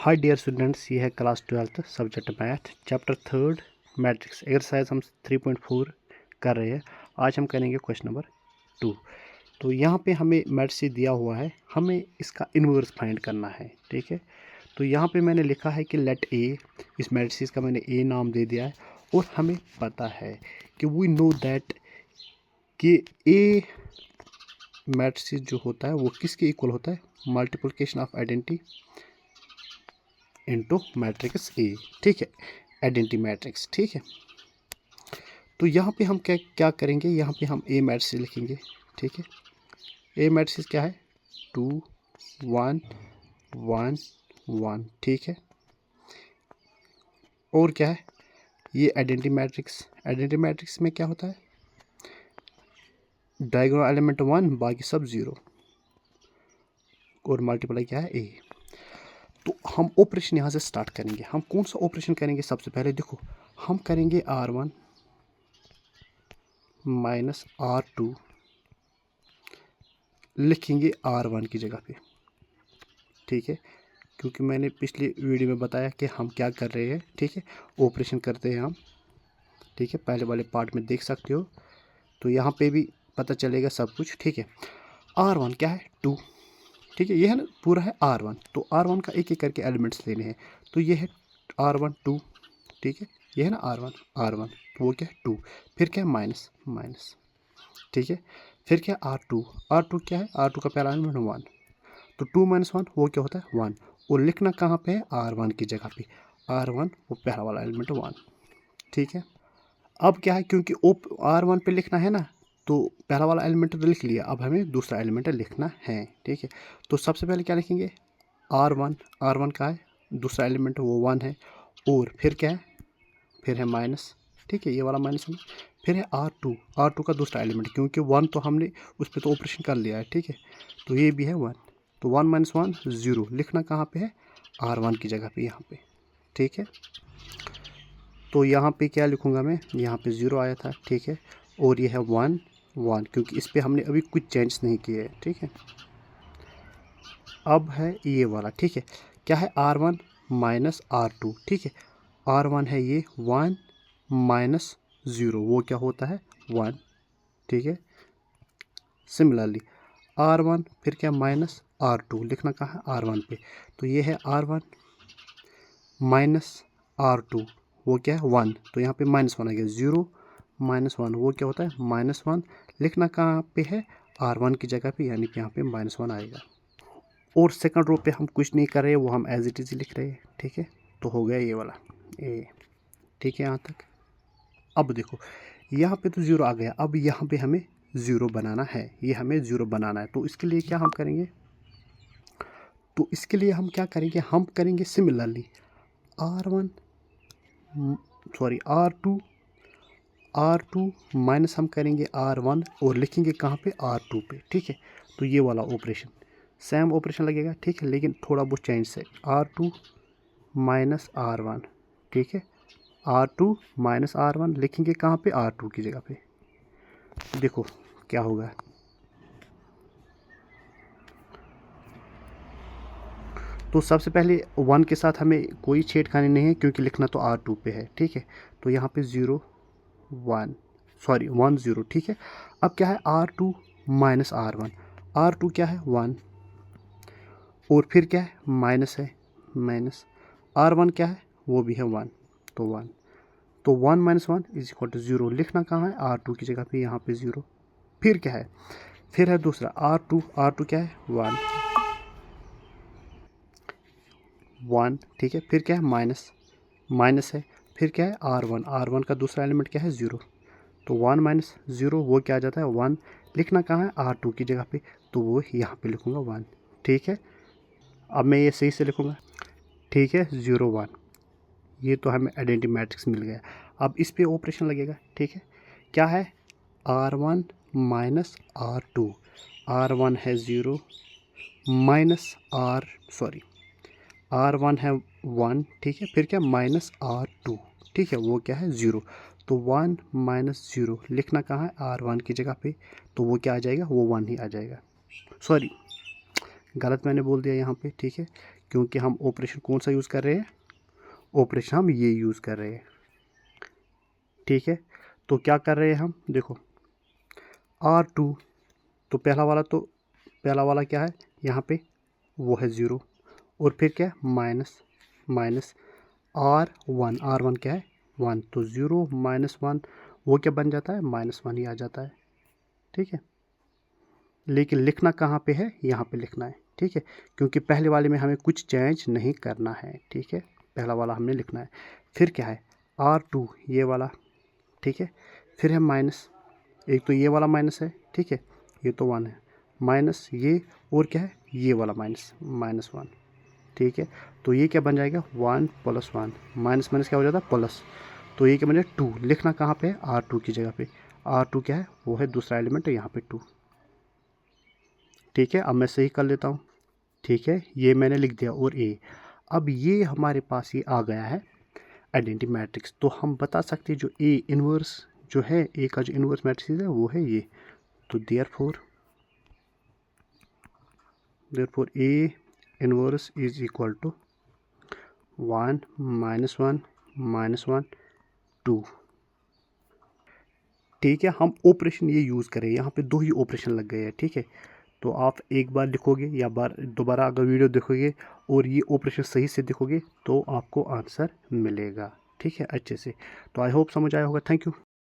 Hi dear students, ये है class 12th subject math chapter 3 matrix exercise हम 3.4 कर रहे हैं। आज हम करेंगे क्वेश्चन नंबर 2। तो यहाँ पे हमें मैट्रिक्स दिया हुआ है, हमें इसका इन्वर्स फाइंड करना है। ठीक है, तो यहाँ पे मैंने लिखा है कि लेट ए, इस मैट्रिक्स का मैंने ए नाम दे दिया है और हमें पता है कि वी नो दैट कि ए मैट्रिक्स जो होता है वो किसके इक्वल होता है, multiplication of identity into matrix A. ठीक है, आइडेंटिटी मैट्रिक्स। ठीक है, तो यहाँ पे हम क्या क्या करेंगे, यहाँ पे हम ए मैट्रिक्स लिखेंगे। ठीक है, ए मैट्रिक्स क्या है 2 1 1 1। ठीक है, और क्या है ये आइडेंटिटी मैट्रिक्स। आइडेंटिटी मैट्रिक्स में क्या होता है, डायगोनल एलिमेंट 1 बाकी सब 0 और मल्टीप्लाई क्या है ए। तो हम ऑपरेशन यहाँ से स्टार्ट करेंगे। हम कौन सा ऑपरेशन करेंगे, सबसे पहले देखो हम करेंगे R1 माइनस R2, लिखेंगे R1 की जगह पे। ठीक है, क्योंकि मैंने पिछली वीडियो में बताया कि हम क्या कर रहे हैं। ठीक है, ऑपरेशन करते हैं हम। ठीक है, पहले वाले पार्ट में देख सकते हो, तो यहाँ पे भी पता चलेगा सब कुछ। ठीक है, R1 क्या है 2। ठीक है, ये है ना, पूरा है R1। तो R1 का एक एक करके एलिमेंट्स लेने हैं। तो ये है R1 2। ठीक है, ये है ना R1 तो वो क्या है 2, फिर क्या है माइनस माइनस। ठीक है, फिर क्या है R2 क्या है, R2 का पहला एलिमेंट 1, तो 2 - 1 वो क्या होता है 1। और लिखना कहाँ पे है, R1 की जगह पे। R1 वो पहला वाला एलिमेंट 1। ठीक है, अब क्या है, क्योंकि R1 पे लिखना है ना, तो पहला वाला एलिमेंट तो लिख लिया, अब हमें दूसरा एलिमेंट लिखना है। ठीक है, तो सबसे पहले क्या लिखेंगे R1 का है दूसरा एलिमेंट वो 1 है, और फिर क्या है, फिर है माइनस। ठीक है, ये वाला माइनस है, फिर है R2 का दूसरा एलिमेंट, क्योंकि 1 तो हमने उस पर तो ऑपरेशन कर लिया है। ठीक है, तो ये भी है 1, तो 1 - 1 0, लिखना कहाँ पे है, R1 की जगह पे यहाँ पे। ठीक है, तो यहाँ पे क्या लिखूँगा मैं, यहाँ पे 0 आया था। ठीक है, और ये है 1 1, क्योंकि इस पर हमने अभी कुछ चेंज नहीं किए है। ठीक है, अब है ये वाला। ठीक है, क्या है R1 माइनस R2। ठीक है, R1 है ये 1 माइनस 0, वो क्या होता है 1। ठीक है, सिमिलरली R1 फिर क्या माइनस R2, लिखना कहाँ है R1 पे, तो ये है R1 माइनस R2, वो क्या है 1, तो यहाँ पे -1 आ गया, 0 - 1 वो क्या होता है -1, लिखना कहाँ पे है R1 की जगह पे, यानी कि यहाँ पे -1 आएगा। और सेकंड रो पे हम कुछ नहीं कर रहे, वो हम एज इट इज़ लिख रहे हैं। ठीक है, तो हो गया ये वाला ए। ठीक है, यहाँ तक। अब देखो यहाँ पे तो 0 आ गया, अब यहाँ पे हमें 0 बनाना है, ये हमें 0 बनाना है। तो इसके लिए क्या हम करेंगे, तो इसके लिए हम क्या करेंगे, हम करेंगे सिमिलरली R1 R2 माइनस हम करेंगे R1 और लिखेंगे कहाँ पे R2 पे। ठीक है, तो ये वाला ऑपरेशन सेम ऑपरेशन लगेगा। ठीक है, लेकिन थोड़ा बहुत चेंज से R2 माइनस R1। ठीक है, R2 माइनस R1 लिखेंगे कहाँ पे, R2 की जगह पे। देखो क्या होगा, तो सबसे पहले 1 के साथ हमें कोई छेड़खानी नहीं है, क्योंकि लिखना तो R2 पे है। ठीक है, तो यहाँ पे 1 0। ठीक है, अब क्या है R2 माइनस R1, R2 क्या है 1, और फिर क्या है माइनस है माइनस, R1 क्या है वो भी है 1, तो 1, तो 1 - 1 इज इक्वल टू 0, लिखना कहाँ है R2 की जगह पे, यहाँ पे 0। फिर क्या है, फिर है दूसरा R2 क्या है 1। ठीक है, फिर क्या है माइनस है, फिर क्या है R1 का दूसरा एलिमेंट क्या है 0, तो 1 - 0 वो क्या आ जाता है 1, लिखना कहाँ है R2 की जगह पे, तो वो यहाँ पे लिखूँगा 1। ठीक है, अब मैं ये सही से लिखूँगा। ठीक है, 0 1, ये तो हमें आइडेंटिटी मैट्रिक्स मिल गया। अब इस पे ऑपरेशन लगेगा। ठीक है, क्या है R1 माइनस R2, R1 है 0 माइनस R1 है 1। ठीक है, फिर क्या माइनस R2। ठीक है, वो क्या है 0, तो 1 - 0 लिखना कहाँ है R1 की जगह पे, तो वो क्या आ जाएगा, वो 1 ही आ जाएगा। सॉरी, गलत मैंने बोल दिया यहाँ पे। ठीक है, क्योंकि हम ऑपरेशन कौन सा यूज़ कर रहे हैं, ऑपरेशन हम ये यूज़ कर रहे हैं। ठीक है, तो क्या कर रहे हैं हम, देखो R2, तो पहला वाला क्या है यहाँ पे, वो है 0, और फिर क्या है माइनस R1 क्या है 1, तो 0 -1 वो क्या बन जाता है -1 ही आ जाता है। ठीक है, लेकिन लिखना कहाँ पे है, यहाँ पे लिखना है। ठीक है, क्योंकि पहले वाले में हमें कुछ चेंज नहीं करना है। ठीक है, पहला वाला हमने लिखना है। फिर क्या है R2 ये वाला, ठीक है, फिर है माइनस, एक तो ये वाला माइनस है, ठीक है, ये तो 1 है, माइनस ये, और क्या है ये वाला -1। ठीक है, तो ये क्या बन जाएगा 1 + 1, माइनस माइनस क्या हो जाता है प्लस, तो ये क्या बन जाएगा 2। लिखना कहाँ पे है, R2 की जगह पे। R2 क्या है, वो है दूसरा एलिमेंट है यहाँ पे 2। ठीक है, अब मैं सही कर लेता हूँ। ठीक है, ये मैंने लिख दिया, और ए, अब ये हमारे पास ये आ गया है आइडेंटिटी मैट्रिक्स। तो हम बता सकते हैं जो ए इनवर्स जो है, ए का जो इनवर्स मैट्रिक्स है वो है ये। तो therefore A inverse is equal to 1 -1 -1 2। ठीक है, हम ऑपरेशन ये यूज़ करें, यहाँ पे 2 ही ऑपरेशन लग गए हैं। ठीक है, तो आप एक बार लिखोगे या दोबारा अगर वीडियो देखोगे और ये ऑपरेशन सही से देखोगे तो आपको आंसर मिलेगा। ठीक है, अच्छे से। तो आई होप समझ आया होगा। Thank you.